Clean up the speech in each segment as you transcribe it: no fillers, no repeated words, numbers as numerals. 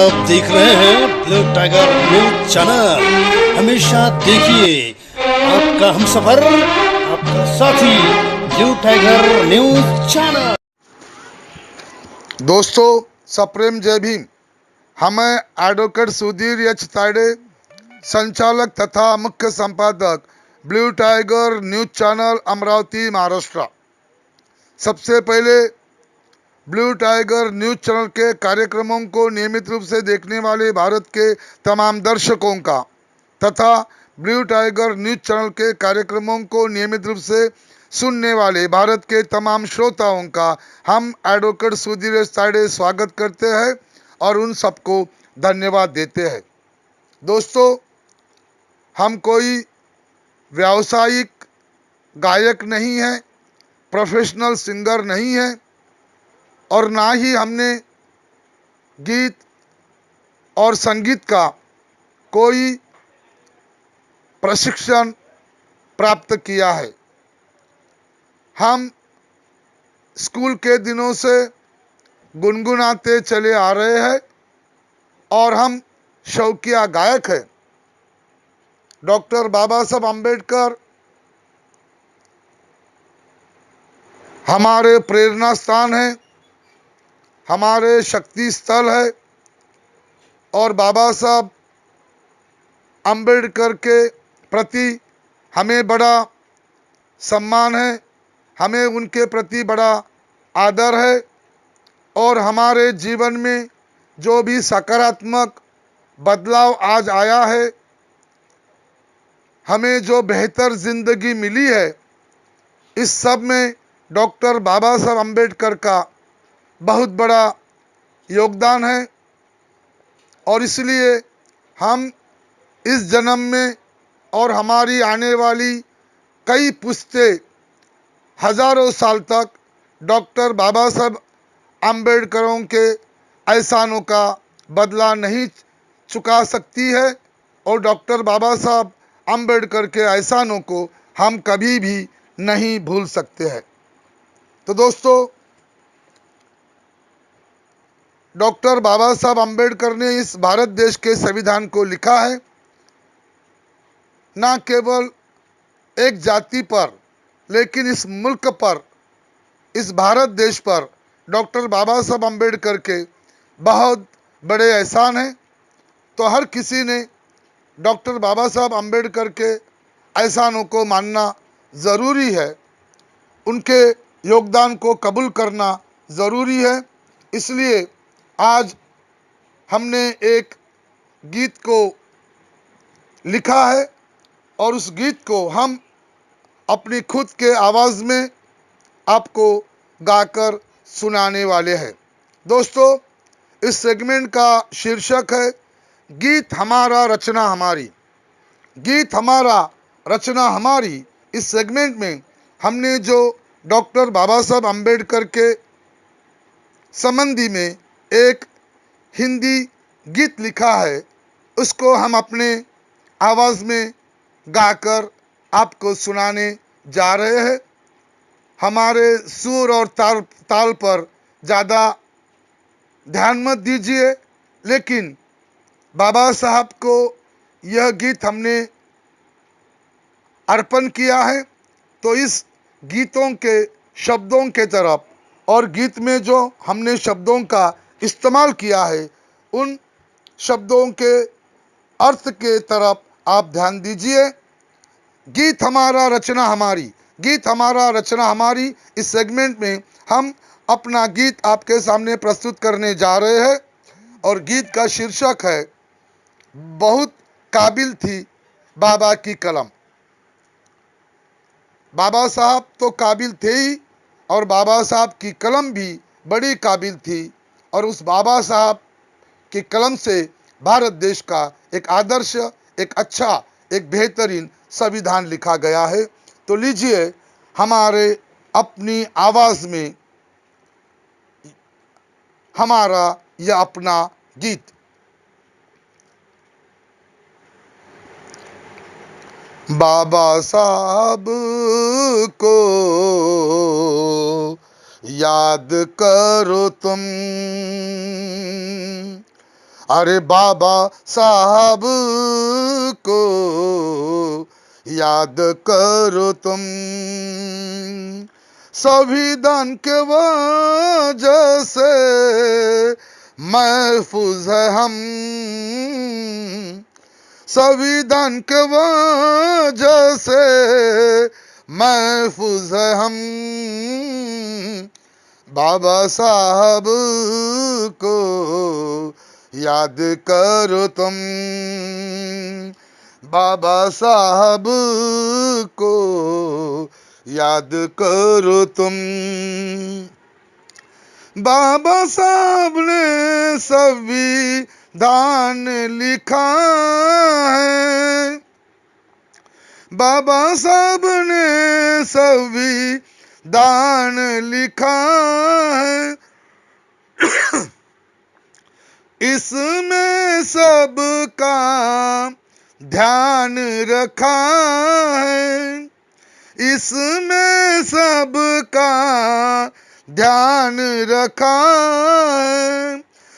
आप देख रहे हैं ब्लू टाइगर न्यूज चैनल। हमेशा देखिए आपका हमसफर, आपका साथी ब्लू टाइगर न्यूज चैनल। दोस्तों, सप्रेम जय भीम। हमें एडवोकेट सुधीर एच तायडे, संचालक तथा मुख्य संपादक blue tiger news channel Amravati Maharashtra. सबसे पहले ब्लू टाइगर न्यूज चैनल के कार्यक्रमों को नियमित रूप से देखने वाले भारत के तमाम दर्शकों का तथा ब्लू टाइगर न्यूज चैनल के कार्यक्रमों को नियमित रूप से सुनने वाले भारत के तमाम श्रोताओं का हम एडवोकेट सुधीर एच तायडे स्वागत करते हैं और उन सबको धन्यवाद देते हैं। दोस्तों, हम कोई व्यावसायिक गायक नहीं है, प्रोफेशनल सिंगर नहीं है और ना ही हमने गीत और संगीत का कोई प्रशिक्षण प्राप्त किया है। हम स्कूल के दिनों से गुनगुनाते चले आ रहे हैं और हम शौकिया गायक हैं। डॉक्टर बाबा साहब अम्बेडकर हमारे प्रेरणा स्थान है, हमारे शक्ति स्थल है और बाबा साहब अम्बेडकर के प्रति हमें बड़ा सम्मान है, हमें उनके प्रति बड़ा आदर है और हमारे जीवन में जो भी सकारात्मक बदलाव आज आया है, हमें जो बेहतर जिंदगी मिली है, इस सब में डॉक्टर बाबा साहब अम्बेडकर का बहुत बड़ा योगदान है। और इसलिए हम इस जन्म में और हमारी आने वाली कई पुश्तें हजारों साल तक डॉक्टर बाबा साहब अम्बेडकरों के एहसानों का बदला नहीं चुका सकती है और डॉक्टर बाबा साहब अम्बेडकर के एहसानों को हम कभी भी नहीं भूल सकते हैं। तो दोस्तों, डॉक्टर बाबा साहब अम्बेडकर ने इस भारत देश के संविधान को लिखा है, ना केवल एक जाति पर लेकिन इस मुल्क पर, इस भारत देश पर डॉक्टर बाबा साहब अम्बेडकर के बहुत बड़े एहसान हैं। तो हर किसी ने डॉक्टर बाबा साहब अम्बेडकर के एहसानों को मानना ज़रूरी है, उनके योगदान को कबूल करना ज़रूरी है। इसलिए आज हमने एक गीत को लिखा है और उस गीत को हम अपनी खुद के आवाज़ में आपको गाकर सुनाने वाले हैं। दोस्तों, इस सेगमेंट का शीर्षक है गीत हमारा रचना हमारी। गीत हमारा रचना हमारी। इस सेगमेंट में हमने जो डॉक्टर बाबा साहब अम्बेडकर के संबंधी में एक हिंदी गीत लिखा है, उसको हम अपने आवाज़ में गाकर आपको सुनाने जा रहे हैं। हमारे सुर और ताल पर ज़्यादा ध्यान मत दीजिए, लेकिन बाबा साहब को यह गीत हमने अर्पण किया है, तो इस गीतों के शब्दों के तरफ और गीत में जो हमने शब्दों का इस्तेमाल किया है, उन शब्दों के अर्थ के तरफ आप ध्यान दीजिए। गीत हमारा रचना हमारी। गीत हमारा रचना हमारी। इस सेगमेंट में हम अपना गीत आपके सामने प्रस्तुत करने जा रहे हैं और गीत का शीर्षक है बहुत काबिल थी बाबा की कलम। बाबा साहब तो काबिल थे ही और बाबा साहब की कलम भी बड़ी काबिल थी और उस बाबा साहब की कलम से भारत देश का एक आदर्श, एक अच्छा, एक बेहतरीन संविधान लिखा गया है। तो लीजिए हमारे अपनी आवाज़ में हमारा यह अपना गीत। बाबा साहब को याद करो तुम, अरे बाबा साहब को याद करो तुम, संविधान के वजह से महफूज है हम, संविधान के वजह से महफूज है हम, बाबा साहब को याद करो तुम, बाबा साहब को याद करो तुम। बाबा साहब ने संविधान लिखा है, बाबा साहब ने संविधान लिखा है, इसमें सबका ध्यान रखा है, इसमें सबका ध्यान रखा है,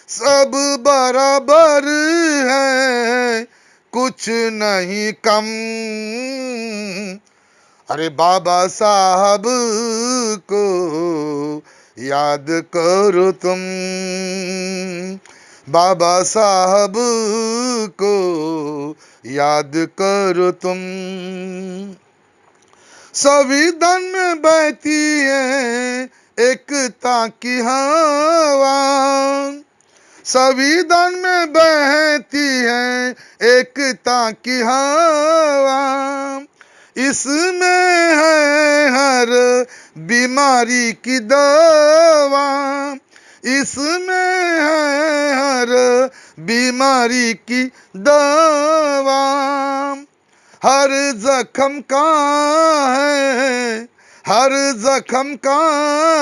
सब बराबर है कुछ नहीं कम, अरे बाबा साहब को याद करो तुम, बाबा साहब को याद करो तुम। संविधान में बहती है एकता की हवा, संविधान में बहती है एकता की हवा, इसमें है हर बीमारी की दवा, इसमें है हर बीमारी की दवा, हर जख्म का है, हर जख्म का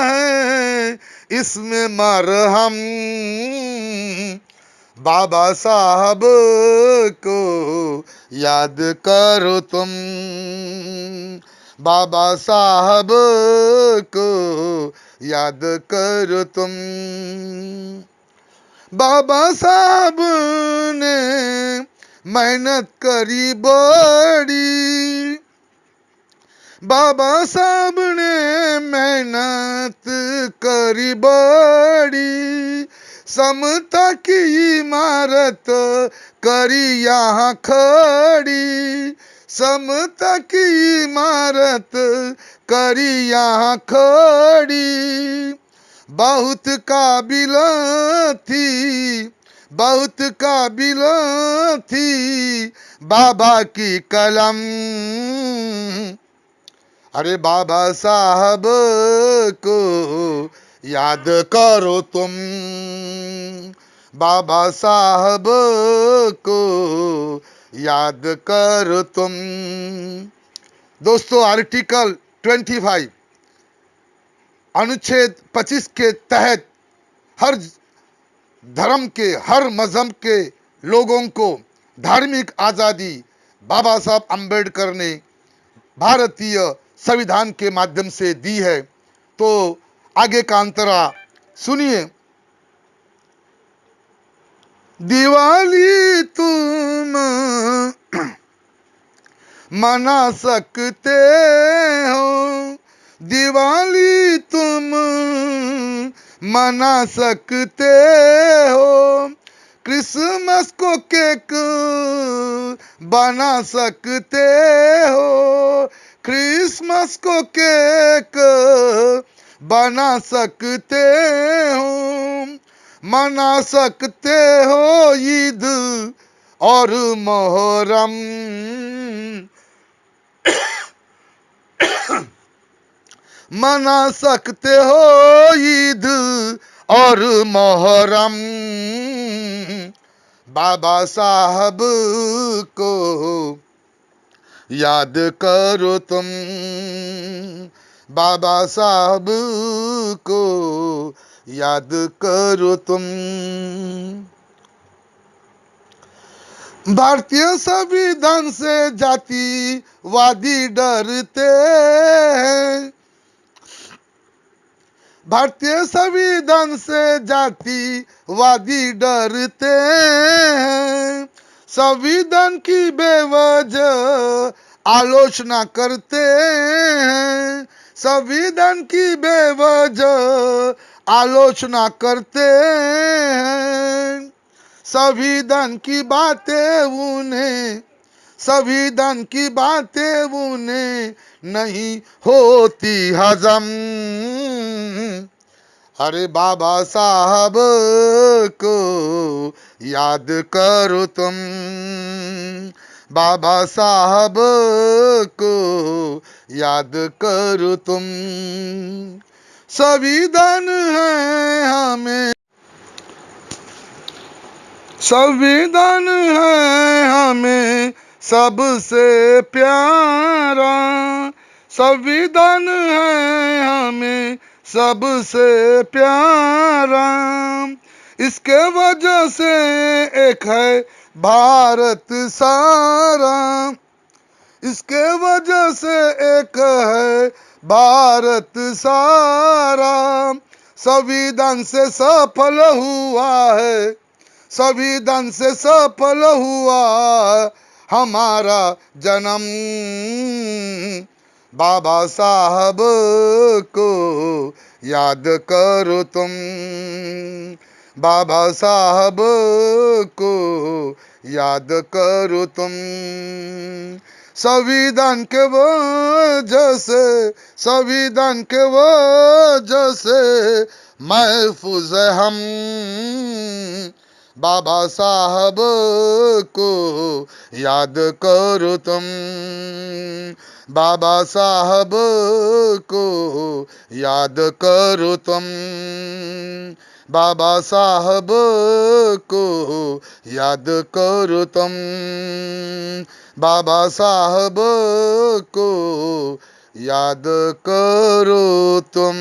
है इसमें मरहम, बाबा साहब को याद करो तुम, बाबा साहब को याद करो तुम। बाबा साहब ने मेहनत करी बड़ी, बाबा साहब ने मेहनत करी बड़ी, समता की इमारत करी यहाँ खड़ी, समता की इमारत करी यहाँ खड़ी, बहुत काबिल थी, बहुत काबिल थी बाबा की कलम, अरे बाबा साहब को याद करो तुम, बाबा साहब को याद करो तुम। दोस्तों, आर्टिकल 25 अनुच्छेद 25 के तहत हर धर्म के, हर मजहब के लोगों को धार्मिक आजादी बाबा साहब अम्बेडकर ने भारतीय संविधान के माध्यम से दी है। तो आगे का अंतरा सुनिए। दिवाली तुम मना सकते हो, दिवाली तुम मना सकते हो, क्रिसमस को केक बना सकते हो, क्रिसमस को केक बना सकते हो, मना सकते हो ईद और मोहर्रम, मना सकते हो ईद और मोहर्रम, बाबा साहब को याद करो तुम, बाबा साहब को याद करो तुम। भारतीय संविधान से जातिवादी डरते हैं, भारतीय संविधान से जातिवादी डरते हैं, संविधान की बेवजह आलोचना करते हैं, संविधान की बेवजह आलोचना करते हैं। संविधान की बातें उन्हें, संविधान की बातें उन्हें नहीं होती हजम। अरे बाबा साहब को याद करो तुम, बाबा साहब को याद करो तुम। संविधान है हमें, संविधान है हमें सबसे प्यारा, संविधान है हमें सबसे प्यारा। इसके वजह से एक है भारत सारा, इसके वजह से एक है भारत सारा। संविधान से सफल हुआ है, संविधान से सफल हुआ हमारा जन्म। बाबा साहब को याद करो तुम, बाबा साहब को याद करो तुम। संविधान के वजह से, संविधान के वजह से महफूज है हम। बाबा साहब को याद करो तुम, बाबा साहब को याद करो तुम, बाबा साहब को याद करो तुम, बाबा साहब को याद करो तुम।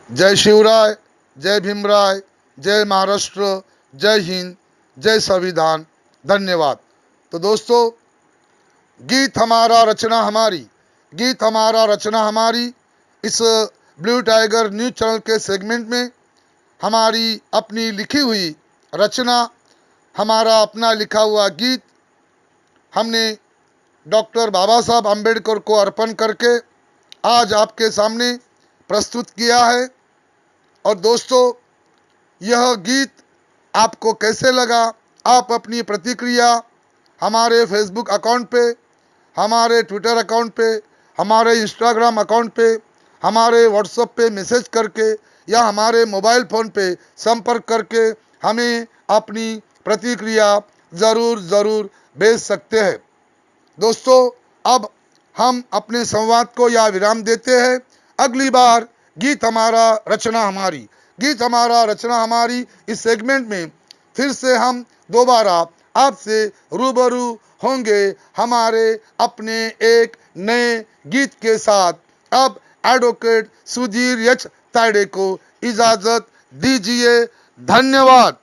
जय शिवराय, जय भीमराय, जय महाराष्ट्र, जय हिंद, जय संविधान। धन्यवाद। तो दोस्तों, गीत हमारा रचना हमारी, गीत हमारा रचना हमारी, इस ब्लू टाइगर न्यूज चैनल के सेगमेंट में हमारी अपनी लिखी हुई रचना, हमारा अपना लिखा हुआ गीत हमने डॉक्टर बाबा साहब अम्बेडकर को अर्पण करके आज आपके सामने प्रस्तुत किया है। और दोस्तों, यह गीत आपको कैसे लगा, आप अपनी प्रतिक्रिया हमारे फेसबुक अकाउंट पे, हमारे ट्विटर अकाउंट पे, हमारे इंस्टाग्राम अकाउंट पे, हमारे व्हाट्सएप पे मैसेज करके या हमारे मोबाइल फ़ोन पे संपर्क करके हमें अपनी प्रतिक्रिया ज़रूर भेज सकते हैं। दोस्तों, अब हम अपने संवाद को यहाँ विराम देते हैं। अगली बार गीत हमारा रचना हमारी, गीत हमारा रचना हमारी इस सेगमेंट में फिर से हम दोबारा आपसे रूबरू होंगे हमारे अपने एक नए गीत के साथ। अब एडवोकेट सुधीर एच तायडे को इजाजत दीजिए। धन्यवाद।